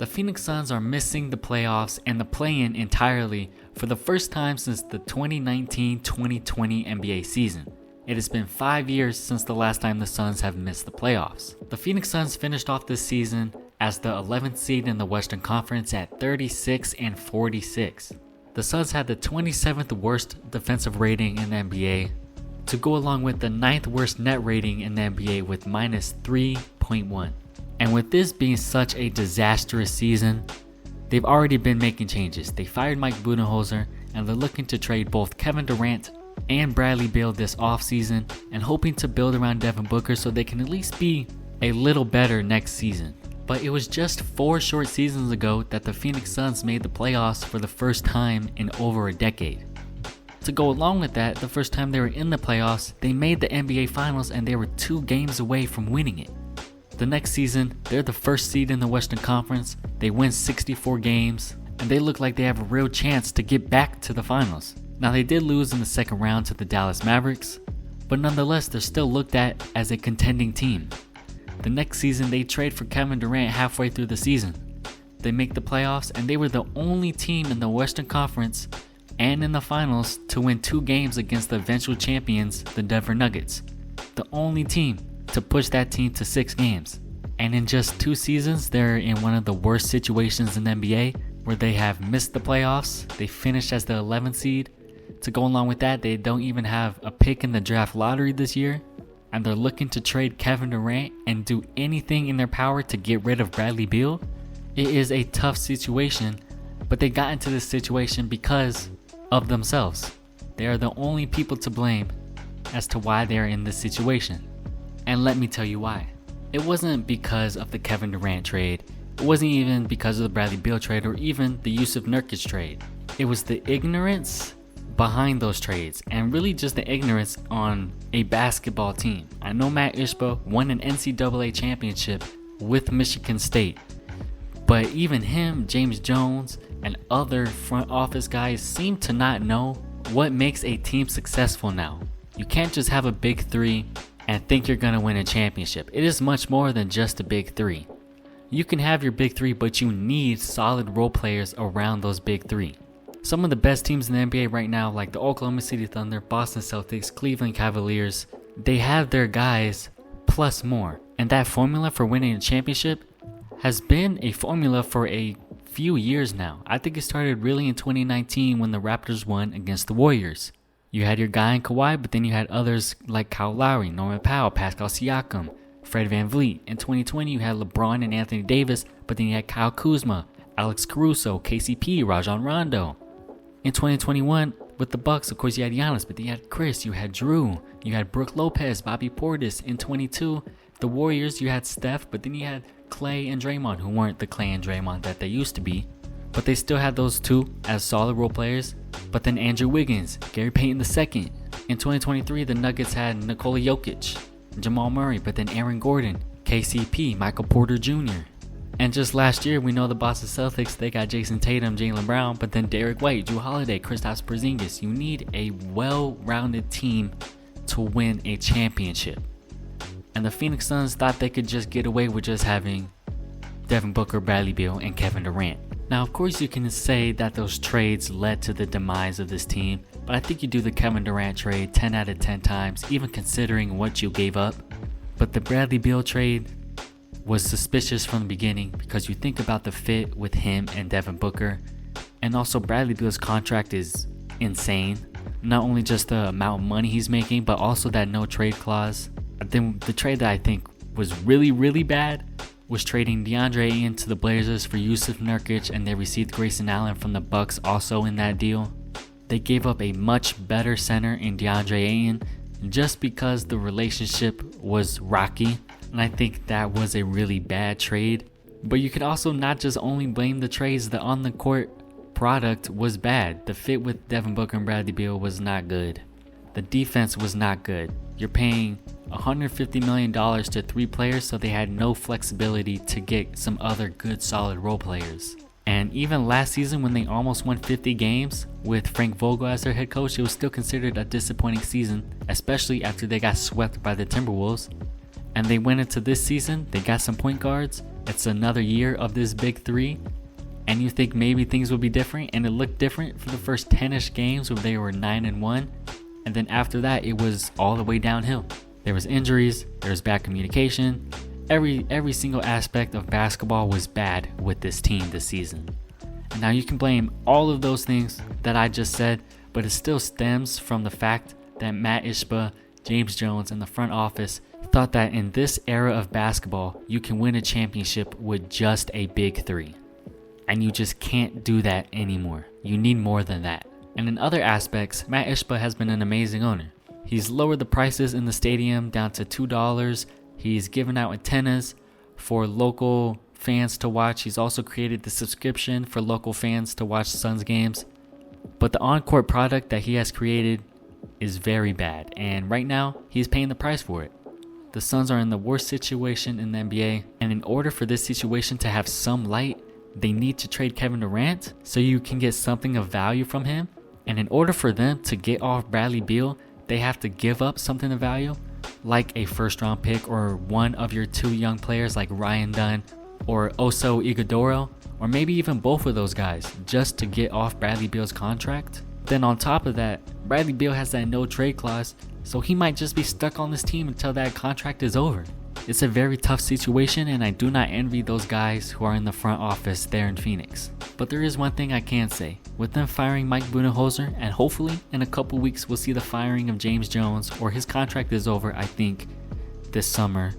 The Phoenix Suns are missing the playoffs and the play-in entirely for the first time since the 2019-2020 NBA season. It has been 5 years since the last time the Suns have missed the playoffs. The Phoenix Suns finished off this season as the 11th seed in the Western Conference at 36-46. The Suns had the 27th worst defensive rating in the NBA, to go along with the 9th worst net rating in the NBA with minus 3.1. And with this being such a disastrous season, they've already been making changes. They fired Mike Budenholzer and they're looking to trade both Kevin Durant and Bradley Beal this offseason and hoping to build around Devin Booker so they can at least be a little better next season. But it was just 4 short seasons ago that the Phoenix Suns made the playoffs for the first time in over a decade. To go along with that, the first time they were in the playoffs, they made the NBA Finals and they were 2 games away from winning it. The next season, they're the first seed in the Western Conference, they win 64 games, and they look like they have a real chance to get back to the finals. Now they did lose in the second round to the Dallas Mavericks, but nonetheless they're still looked at as a contending team. The next season they trade for Kevin Durant halfway through the season. They make the playoffs and they were the only team in the Western Conference and in the finals to win 2 games against the eventual champions, the Denver Nuggets. The only team to push that team to 6 games. And in just 2 seasons, they're in one of the worst situations in the NBA where they have missed the playoffs. They finished as the 11th seed. To go along with that, they don't even have a pick in the draft lottery this year. And they're looking to trade Kevin Durant and do anything in their power to get rid of Bradley Beal. It is a tough situation, but they got into this situation because of themselves. They are the only people to blame as to why they're in this situation. And let me tell you why. It wasn't because of the Kevin Durant trade. It wasn't even because of the Bradley Beal trade or even the Jusuf Nurkic trade. It was the ignorance behind those trades and really just the ignorance on a basketball team. I know Matt Ishbia won an NCAA championship with Michigan State, but even him, James Jones, and other front office guys seem to not know what makes a team successful now. You can't just have a big 3 and think you're going to win a championship. It is much more than just a big 3. You can have your big 3, but you need solid role players around those big 3. Some of the best teams in the NBA right now, like the Oklahoma City Thunder, Boston Celtics, Cleveland Cavaliers, they have their guys plus more. And that formula for winning a championship has been a formula for a few years now. I think it started really in 2019 when the Raptors won against the Warriors. You had your guy in Kawhi, but then you had others like Kyle Lowry, Norman Powell, Pascal Siakam, Fred VanVleet. In 2020, you had LeBron and Anthony Davis, but then you had Kyle Kuzma, Alex Caruso, KCP, Rajon Rondo. In 2021, with the Bucks, of course, you had Giannis, but then you had Chris, you had Drew, you had Brook Lopez, Bobby Portis. In 22, the Warriors, you had Steph, but then you had Clay and Draymond, who weren't the Clay and Draymond that they used to be. But they still had those 2 as solid role players. But then Andrew Wiggins, Gary Payton II. In 2023, the Nuggets had Nikola Jokic, Jamal Murray, but then Aaron Gordon, KCP, Michael Porter Jr. And just last year, we know the Boston Celtics, they got Jason Tatum, Jaylen Brown, but then Derek White, Jrue Holiday, Kristaps Porzingis. You need a well-rounded team to win a championship. And the Phoenix Suns thought they could just get away with just having Devin Booker, Bradley Beal, and Kevin Durant. Now, of course, you can say that those trades led to the demise of this team, but I think you do the Kevin Durant trade 10 out of 10 times, even considering what you gave up. But the Bradley Beal trade was suspicious from the beginning because you think about the fit with him and Devin Booker, and also Bradley Beal's contract is insane. Not only just the amount of money he's making, but also that no trade clause. Then the trade that I think was really bad was trading DeAndre Ayton to the Blazers for Jusuf Nurkic, and they received Grayson Allen from the Bucks also in that deal. They gave up a much better center in DeAndre Ayton just because the relationship was rocky, and I think that was a really bad trade. But you could also not just only blame the trades, the on-the-court product was bad. The fit with Devin Booker and Bradley Beal was not good. The defense was not good. You're paying $150 million to 3 players, so they had no flexibility to get some other good solid role players. And even last season when they almost won 50 games with Frank Vogel as their head coach, it was still considered a disappointing season, especially after they got swept by the Timberwolves. And they went into this season, they got some point guards. It's another year of this big three. And you think maybe things would be different, and it looked different for the first 10-ish games where they were 9-1. And then after that, it was all the way downhill. There was injuries, there was bad communication. Every single aspect of basketball was bad with this team this season. And now you can blame all of those things that I just said, but it still stems from the fact that Matt Ishbia, James Jones, and the front office thought that in this era of basketball, you can win a championship with just a big three. And you just can't do that anymore. You need more than that. And in other aspects, Matt Ishbia has been an amazing owner. He's lowered the prices in the stadium down to $2. He's given out antennas for local fans to watch. He's also created the subscription for local fans to watch Suns games. But the on-court product that he has created is very bad. And right now, he's paying the price for it. The Suns are in the worst situation in the NBA. And in order for this situation to have some light, they need to trade Kevin Durant so you can get something of value from him. And in order for them to get off Bradley Beal, they have to give up something of value, like a first-round pick or one of your two young players like Ryan Dunn or Oso Ighodaro, or maybe even both of those guys, just to get off Bradley Beal's contract. Then on top of that, Bradley Beal has that no trade clause, so he might just be stuck on this team until that contract is over. It's a very tough situation, and I do not envy those guys who are in the front office there in Phoenix. But there is one thing I can say. With them firing Mike Budenholzer, and hopefully in a couple weeks we'll see the firing of James Jones, or his contract is over, I think, this summer.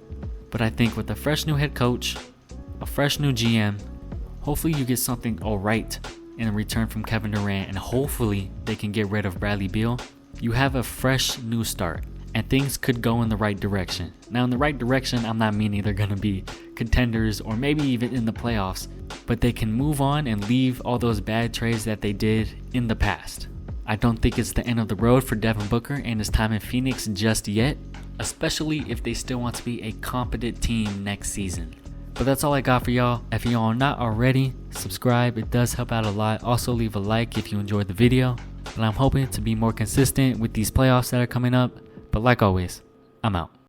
But I think with a fresh new head coach, a fresh new GM, hopefully you get something alright in return from Kevin Durant, and hopefully they can get rid of Bradley Beal. You have a fresh new start, and things could go in the right direction. Now in the right direction, I'm not meaning they're going to be contenders or maybe even in the playoffs, but they can move on and leave all those bad trades that they did in the past. I don't think it's the end of the road for Devin Booker and his time in Phoenix just yet, especially if they still want to be a competent team next season. But that's all I got for y'all. If y'all are not already, subscribe. It does help out a lot. Also leave a like if you enjoyed the video. But I'm hoping to be more consistent with these playoffs that are coming up. But like always, I'm out.